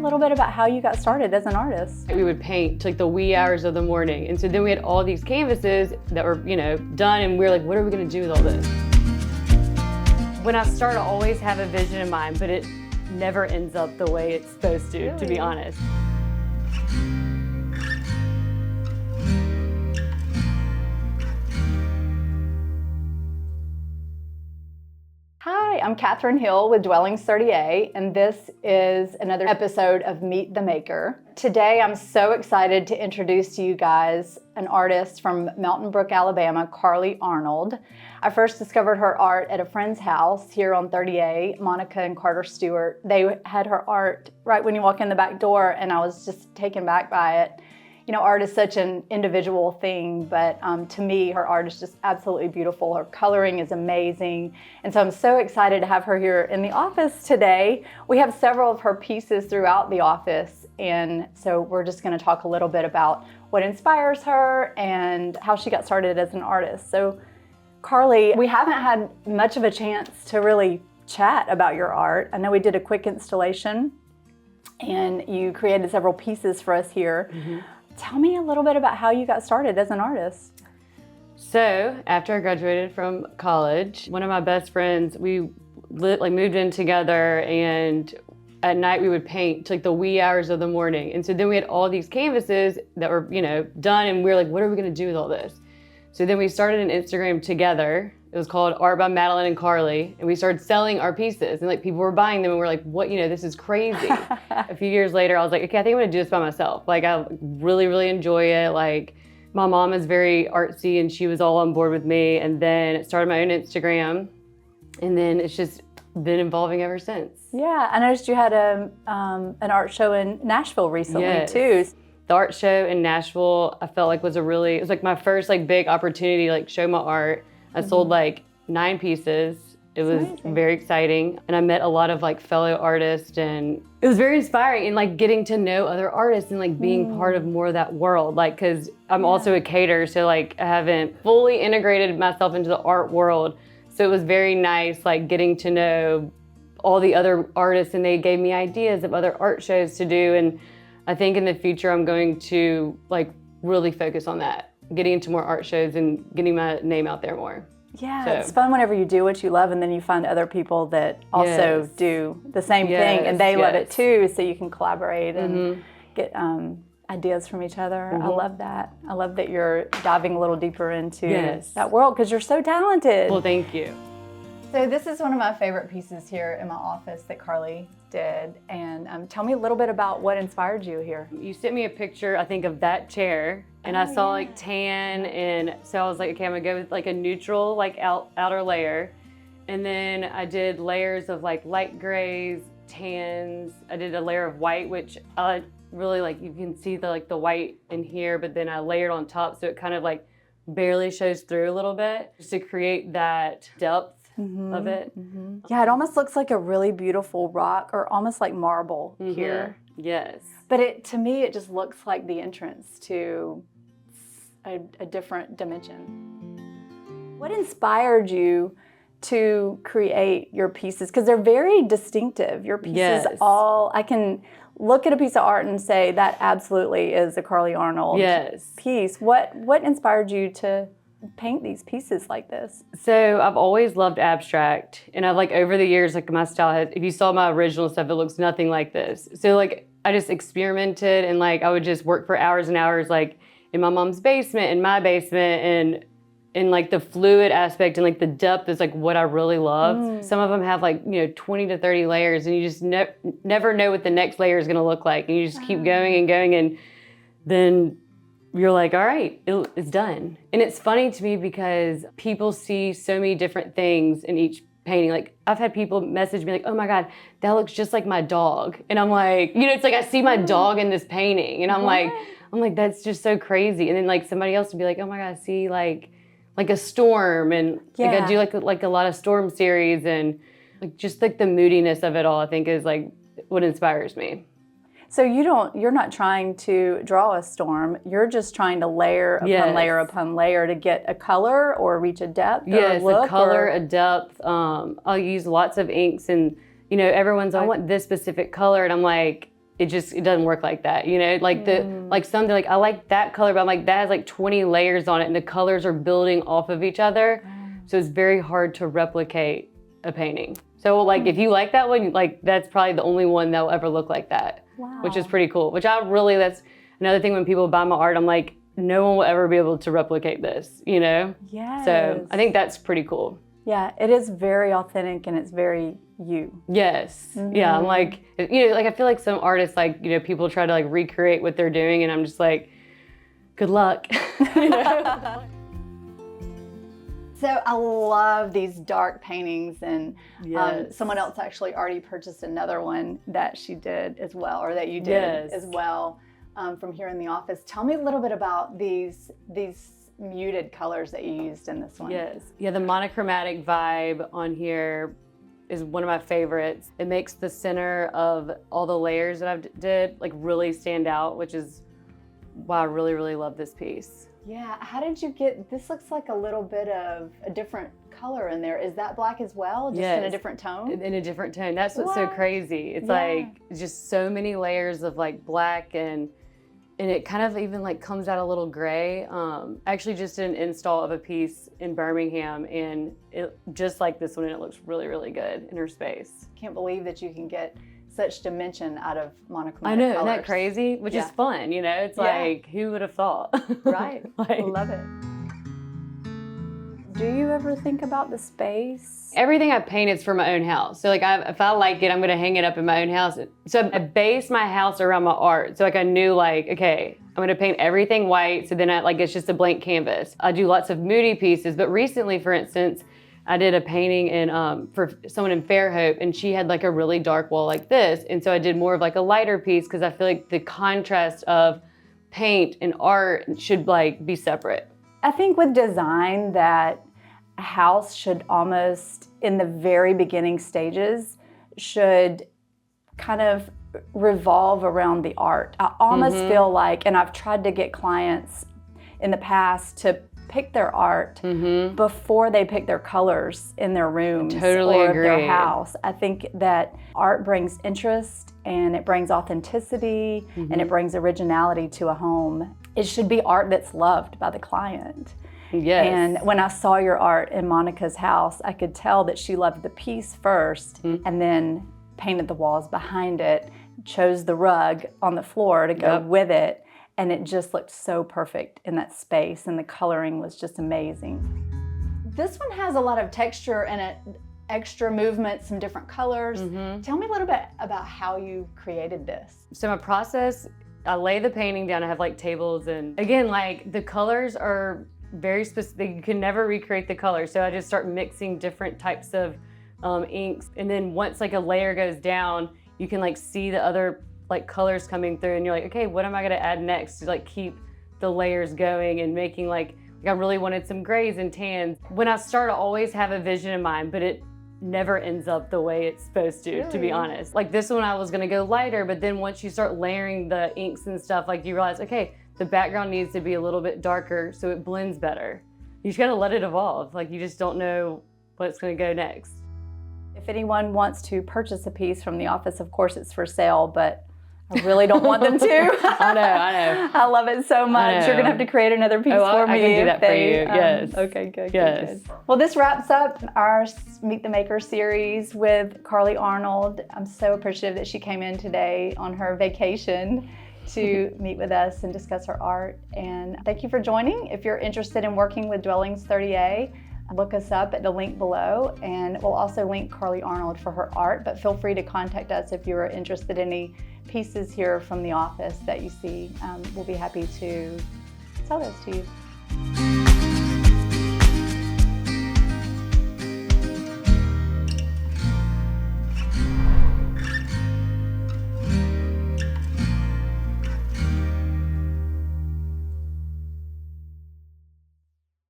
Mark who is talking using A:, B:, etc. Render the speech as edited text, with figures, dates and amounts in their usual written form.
A: little bit about how you got started as an artist.
B: We would paint till like the wee hours of the morning. And so then we had all these canvases that were, done, and we were like, what are we gonna do with all this? When I start, I always have a vision in mind, but it never ends up the way it's supposed to be honest.
A: Hi, I'm Katherine Hill with Dwellings 30A, and this is another episode of Meet the Maker. Today, I'm so excited to introduce to you guys an artist from Mountain Brook, Alabama, Carlee Arnold. I first discovered her art at a friend's house here on 30A, Monica and Carter Stewart. They had her art right when you walk in the back door, and I was just taken back by it. Art is such an individual thing, but to me, her art is just absolutely beautiful. Her coloring is amazing. And so I'm so excited to have her here in the office today. We have several of her pieces throughout the office. And so we're just gonna talk a little bit about what inspires her and how she got started as an artist. So Carlee, we haven't had much of a chance to really chat about your art. I know we did a quick installation and you created several pieces for us here. Mm-hmm. Tell me a little bit about how you got started as an artist.
B: So after I graduated from college, one of my best friends, we moved in together, and at night we would paint till like the wee hours of the morning. And so then we had all these canvases that were, done, and we were like, what are we gonna do with all this? So then we started an Instagram together. It was called Art by Madeline and Carlee, and we started selling our pieces, and people were buying them, and we're like, what, this is crazy. A few years later, I was like, okay, I think I'm gonna do this by myself. I really, really enjoy it. My mom is very artsy, and she was all on board with me, and then started my own Instagram, and then it's just been evolving ever since.
A: Yeah, I noticed you had an art show in Nashville recently too.
B: The art show in Nashville, I felt like it was my first big opportunity to show my art. I sold 9 pieces. It was very exciting. And I met a lot of fellow artists, and it was very inspiring, and getting to know other artists and being part of more of that world. Cause I'm also a caterer, so I haven't fully integrated myself into the art world. So it was very nice getting to know all the other artists, and they gave me ideas of other art shows to do. And I think in the future I'm going to really focus on that, getting into more art shows and getting my name out there more.
A: Yeah, It's fun whenever you do what you love and then you find other people that also do the same thing and they love it too, so you can collaborate and get ideas from each other. I love that. I love that you're diving a little deeper into that world because you're so talented.
B: Well, thank you.
A: So this is one of my favorite pieces here in my office that Carlee did, and tell me a little bit about what inspired you here.
B: You sent me a picture, I think, of that chair, and I saw tan, and so I was like, okay, I'm gonna go with a neutral outer layer, and then I did layers of light grays, tans. I did a layer of white, which I really you can see the white in here, but then I layered on top, so it kind of barely shows through a little bit, just to create that depth of it.
A: Yeah, it almost looks like a really beautiful rock, or almost like marble here.
B: Yes.
A: But to me, it just looks like the entrance to a different dimension. What inspired you to create your pieces? Because they're very distinctive. Your pieces I can look at a piece of art and say that absolutely is a Carlee Arnold piece. What inspired you to paint these pieces like this?
B: So I've always loved abstract, and I've over the years my style has, if you saw my original stuff, it looks nothing like this. So I just experimented, and I would just work for hours and hours in my mom's basement, in my basement, and the fluid aspect and the depth is what I really love. Some of them have 20 to 30 layers, and you just never know what the next layer is going to look like, and you just keep going and going, and then you're all right, it's done. And it's funny to me because people see so many different things in each painting. I've had people message me oh my God, that looks just like my dog. And I'm it's I see my dog in this painting, and I'm like, that's just so crazy. And then somebody else would be oh my God, I see a storm, and I do a lot of storm series, and just the moodiness of it all, I think is what inspires me.
A: So you're not trying to draw a storm, you're just trying to layer upon layer upon layer to get a color or reach a depth or a look?
B: A color, a depth. I'll use lots of inks, and everyone's I want this specific color, and I'm it doesn't work like that, you know? Like like something like, I like that color, but I'm like, that has like 20 layers on it and the colors are building off of each other. So it's very hard to replicate a painting. So like, if you like that one, like that's probably the only one that will ever look like that, which is pretty cool. Which that's another thing when people buy my art, I'm like, no one will ever be able to replicate this, you know?
A: Yes.
B: So I think that's pretty cool.
A: Yeah, it is very authentic and it's very you.
B: Yes. Yeah, I'm like, you know, like I feel like some artists, like, you know, people try to like recreate what they're doing and I'm just like, good luck. You know?
A: So I love these dark paintings, and someone else actually already purchased another one that she did as well, or that you did as well, from here in the office. Tell me a little bit about these muted colors that you used in this one.
B: Yes. Yeah, the monochromatic vibe on here is one of my favorites. It makes the center of all the layers that I've did like really stand out, which is why I really, really love this piece.
A: Yeah, how did you get, this looks like a little bit of a different color in there. Is that black as well, just in a different tone?
B: In a different tone. That's what's so crazy. It's like just so many layers of like black and it kind of even like comes out a little gray. I actually just did an install of a piece in Birmingham and it just like this one and it looks really, really good in her space.
A: Can't believe that you can get such dimension out of monochromatic
B: I know,
A: colors.
B: isn't that crazy? Which is fun, you know? It's like, who would have thought?
A: Right,
B: like,
A: love it. Do you ever think about the space?
B: Everything I paint is for my own house. So like, if I like it, I'm gonna hang it up in my own house. So I base my house around my art. So like I knew like, okay, I'm gonna paint everything white. So then it's just a blank canvas. I do lots of Moody pieces, but recently, for instance, I did a painting for someone in Fairhope and she had like a really dark wall like this. And so I did more of like a lighter piece because I feel like the contrast of paint and art should like be separate.
A: I think with design that a house should almost, in the very beginning stages, should kind of revolve around the art. I almost feel like, and I've tried to get clients in the past to pick their art before they pick their colors in their rooms or their house. I think that art brings interest and it brings authenticity and it brings originality to a home. It should be art that's loved by the client.
B: Yes.
A: And when I saw your art in Monica's house, I could tell that she loved the piece first and then painted the walls behind it, chose the rug on the floor to go with it. And it just looked so perfect in that space, and the coloring was just amazing. This one has a lot of texture and extra movement, some different colors. Tell me a little bit about how you created this.
B: So my process, I lay the painting down, I have like tables, and again, like the colors are very specific. You can never recreate the color. So I just start mixing different types of inks. And then once like a layer goes down, you can like see the other like colors coming through and you're like, okay, what am I gonna add next to like keep the layers going and making like I really wanted some grays and tans. When I start, I always have a vision in mind, but it never ends up the way it's supposed to be honest. Like this one I was gonna go lighter, but then once you start layering the inks and stuff, like you realize, okay, the background needs to be a little bit darker so it blends better. You just gotta let it evolve. Like you just don't know what's gonna go next.
A: If anyone wants to purchase a piece from the office, of course it's for sale, but I really don't want them to.
B: I know.
A: I love it so much. You're gonna have to create another piece for me.
B: I can do that for you, yes.
A: Okay, good,
B: yes.
A: good. Well, this wraps up our Meet the Maker series with Carlee Arnold. I'm so appreciative that she came in today on her vacation to meet with us and discuss her art. And thank you for joining. If you're interested in working with Dwellings 30A, look us up at the link below, and we'll also link Carlee Arnold for her art, but feel free to contact us if you are interested in any pieces here from the office that you see. We'll be happy to sell those to you.